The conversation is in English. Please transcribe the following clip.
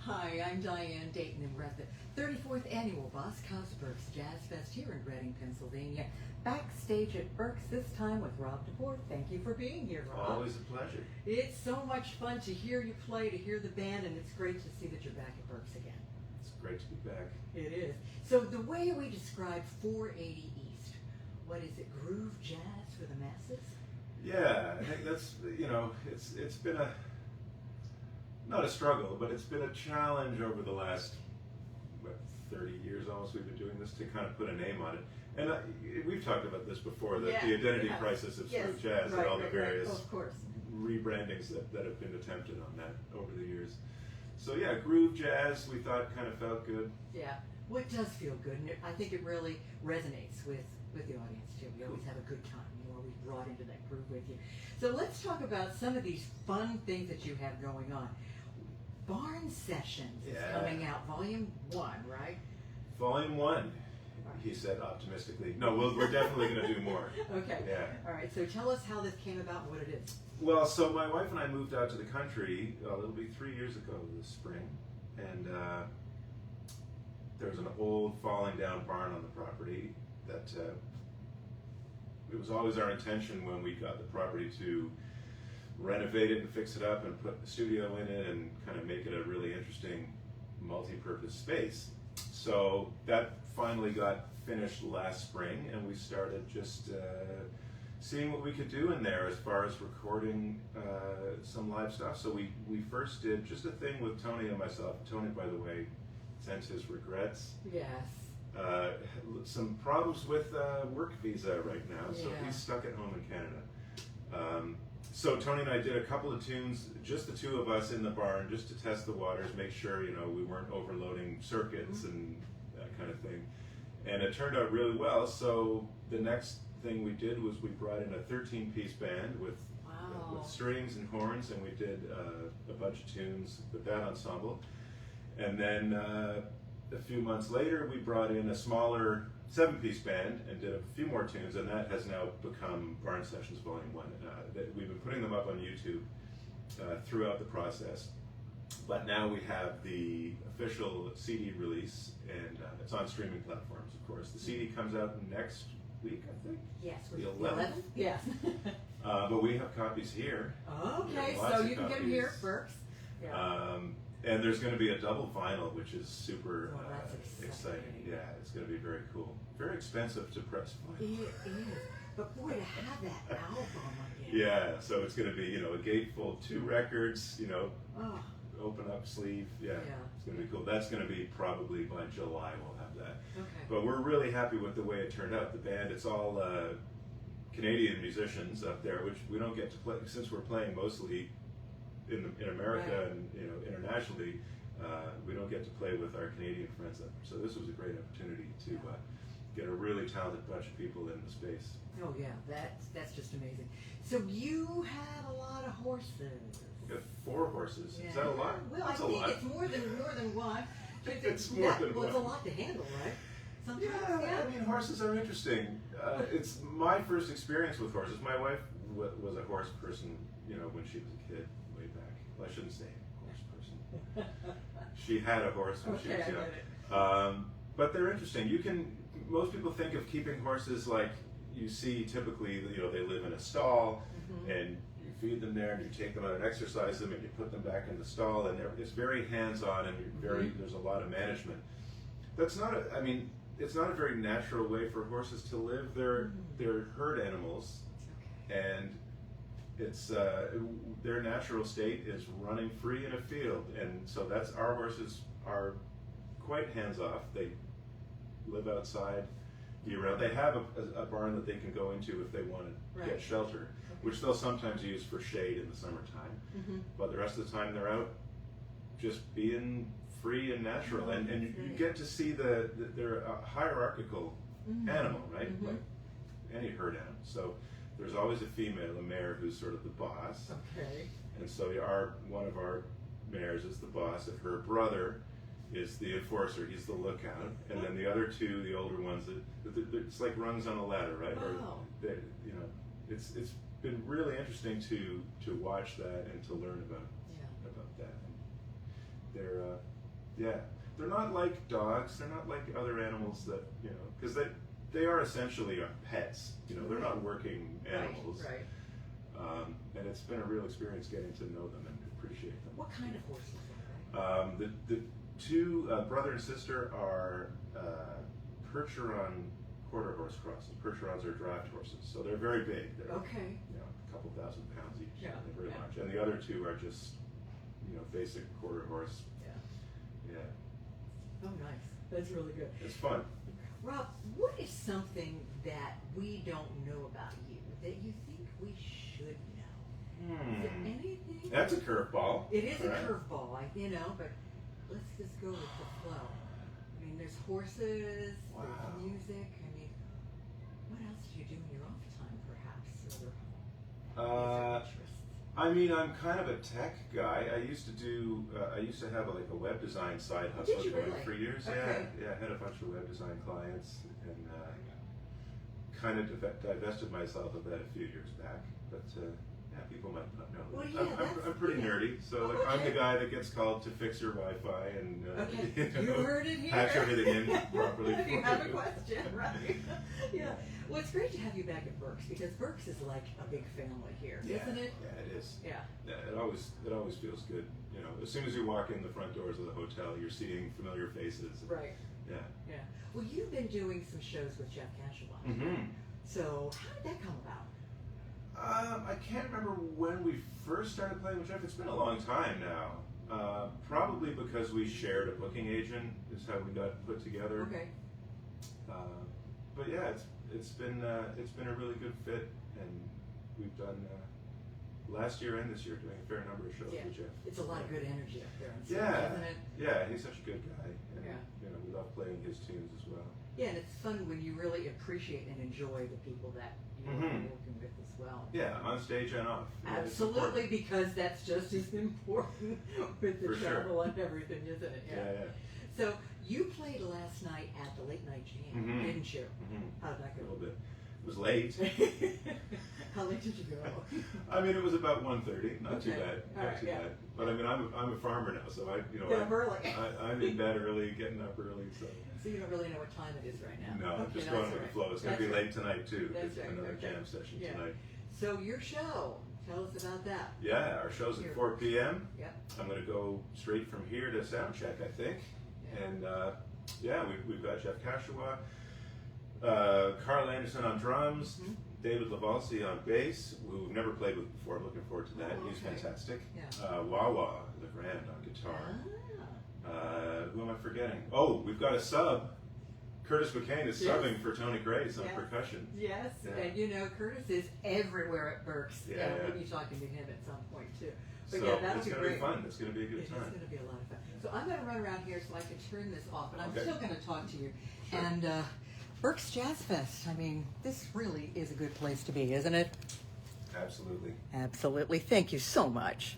Hi, I'm Diane Dayton, and we're at the 34th Annual Boscov Berks Jazz Fest here in Reading, Pennsylvania. Backstage at Berks, this time with Rob DeBoer. Thank you for being here, Rob. Always a pleasure. It's so much fun to hear you play, to hear the band, and it's great to see that you're back at Berks again. It's great to be back. It is. So the way we describe 480 East, what is it, groove jazz for the masses? Yeah, I think that's, it's been not a struggle, but it's been a challenge over the last, 30 years almost we've been doing this to kind of put a name on it. And we've talked about this before, the identity crisis of smooth jazz and all the various rebrandings that have been attempted on that over the years. So yeah, groove jazz we thought kind of felt good. Yeah, well it does feel good, and I think it really resonates with the audience too. We always have a good time, always brought into that groove with you. So let's talk about some of these fun things that you have going on. Barn Sessions is coming out, Volume 1, right? Volume 1, he said optimistically. No, we're definitely going to do more. Okay. Yeah. All right, so tell us how this came about and what it is. Well, so my wife and I moved out to the country, it'll be 3 years ago this spring, and there was an old falling down barn on the property that it was always our intention when we got the property to renovate it and fix it up and put the studio in it and kind of make it a really interesting multi-purpose space. So that finally got finished last spring, and we started just seeing what we could do in there as far as recording some live stuff. So we first did just a thing with Tony and myself. Tony, by the way, sends his regrets. Yes. Some problems with work visa right now, so he's stuck at home in Canada. So Tony and I did a couple of tunes, just the two of us in the barn, just to test the waters, make sure we weren't overloading circuits and that kind of thing. And it turned out really well. So the next thing we did was we brought in a 13-piece band with strings and horns, and we did a bunch of tunes with that ensemble. And then a few months later, we brought in a smaller 7-piece band and did a few more tunes, and that has now become Barn Sessions Volume 1. We've been putting them up on YouTube throughout the process, but now we have the official CD release, and it's on streaming platforms, of course. The CD comes out next week, I think? Yes. The 11th? Yes. But we have copies here. Okay, so you can get them here at Berks. Yeah. And there's going to be a double vinyl, which is super that's exciting. Yeah, it's going to be very cool. Very expensive to press vinyl. It is. But boy, to have that album again. Yeah, so it's going to be, a gatefold, 2 records, open up sleeve. Yeah, it's going to be cool. That's going to be probably by July we'll have that. Okay. But we're really happy with the way it turned out. The band, it's all Canadian musicians up there, which we don't get to play, since we're playing mostly in America and internationally, we don't get to play with our Canadian friends up there. So this was a great opportunity to get a really talented bunch of people in the space. Oh yeah, that's just amazing. So you have a lot of horses. We got 4 horses. Yeah. Is that a lot? Well, that's I think it's more than one. It's more than one. It's a lot to handle, right? Sometimes, I mean, horses are interesting. It's my first experience with horses. My wife was a horse person, when she was a kid. Well, I shouldn't say horse person. She had a horse when she was young. But they're interesting. Most people think of keeping horses like you see typically, they live in a stall and you feed them there and you take them out and exercise them and you put them back in the stall, and it's very hands-on and there's a lot of management. It's not a very natural way for horses to live. They're herd animals, and it's their natural state is running free in a field, and so our horses are quite hands-off. They live outside year-round. They have a barn that they can go into if they want to get shelter, which they'll sometimes use for shade in the summertime. But the rest of the time they're out just being free and natural, and you get to see they're a hierarchical animal, right? Like any herd animal. So there's always a female, a mare, who's sort of the boss. Okay. And so one of our mares is the boss, and her brother is the enforcer. He's the lookout. And then the other 2, the older ones, it's like rungs on a ladder, right? Oh. Or it's been really interesting to watch that and to learn about that. Yeah, they're not like dogs. They're not like other animals that, because they are essentially pets. They're not working animals. Right. And it's been a real experience getting to know them and appreciate them. What kind of horses are they? The two brother and sister are Percheron quarter horse crosses. Percherons are draft horses, so they're very big. They're Okay. a couple thousand pounds each. Yeah. They're very large. And the other two are just basic quarter horse. Yeah. Yeah. Oh, nice. That's really good. It's fun. Rob, what is something that we don't know about you that you think we should know? Is it anything? That's a curveball. It is Right. a curveball, but let's just go with the flow. I mean, there's horses, Wow. there's music. I mean, what else do you do in your off time, perhaps, or interests? I'm kind of a tech guy. I used to have a web design side hustle Did you going really? for years. Okay. Yeah. I had a bunch of web design clients and kind of divested myself of that a few years back. But people might not know. Well, I'm pretty nerdy, so I'm the Okay. guy that gets called to fix your Wi-Fi and Okay, you heard it here. patch everything in properly. If you for have a you. question, right? Yeah. Well, it's great to have you back at Berks because Berks is like a big family here, isn't it? Yeah, it is. Yeah. It always feels good. As soon as you walk in the front doors of the hotel, you're seeing familiar faces. Right. Yeah. Yeah. Well, you've been doing some shows with Jeff Cashawan. Mm-hmm. So how did that come about? I can't remember when we first started playing with Jeff. It's been a long time now. Probably because we shared a booking agent is how we got put together. Okay. But yeah, it's been a really good fit, and we've done last year and this year doing a fair number of shows with Jeff. It's a lot of good energy up there on stage, Yeah, isn't it? yeah, he's such a good guy, and Yeah. we love playing his tunes as well. Yeah, and it's fun when you really appreciate and enjoy the people that you're Mhm. working with as well. Yeah, on stage and off. Yeah, it's Absolutely, important. because that's just as important with the For sure. travel and everything, isn't it? Yeah. So you played last night at the Late Night Jam, Mhm. didn't you? Mhm. How'd that A go? little bit. It was late. How late did you go? It was about 1:30. Not too Okay. bad. All Not right, too yeah. bad. But I'm a farmer now, so Get up early. I'm in bed early, getting up early. So you don't really know what time it is right now. No, I'm Okay, just that's going all with the right. flow. It's going to be That's late tonight too. That's There's right, another okay. jam session Yeah. tonight. So your show, tell us about that. Yeah, our show's at Here. 4 p.m. Yep. I'm going to go straight from here to sound check, I think. Yeah. And we've got Jeff Cashawan, Carl Anderson on drums, Mhm. David Lavalsi on bass, who we've never played with before. Looking forward to that. Oh, He's okay. fantastic. Yeah. Wawa LeGrand on guitar. Ah. Who am I forgetting? Oh, we've got a sub. Curtis McCain is Yes. subbing for Tony Grace on Yes. percussion. Yes, Yeah. and Curtis is everywhere at Berks. Yeah. We'll be talking to him at some point too. But So yeah, that'll it's be going to great. be fun. It's going to be a good It's time. going to be a lot of fun. So I'm going to run around here so I can turn this off, but I'm Okay. still going to talk to you. Sure. And Berks Jazz Fest, this really is a good place to be, isn't it? Absolutely. Absolutely. Thank you so much.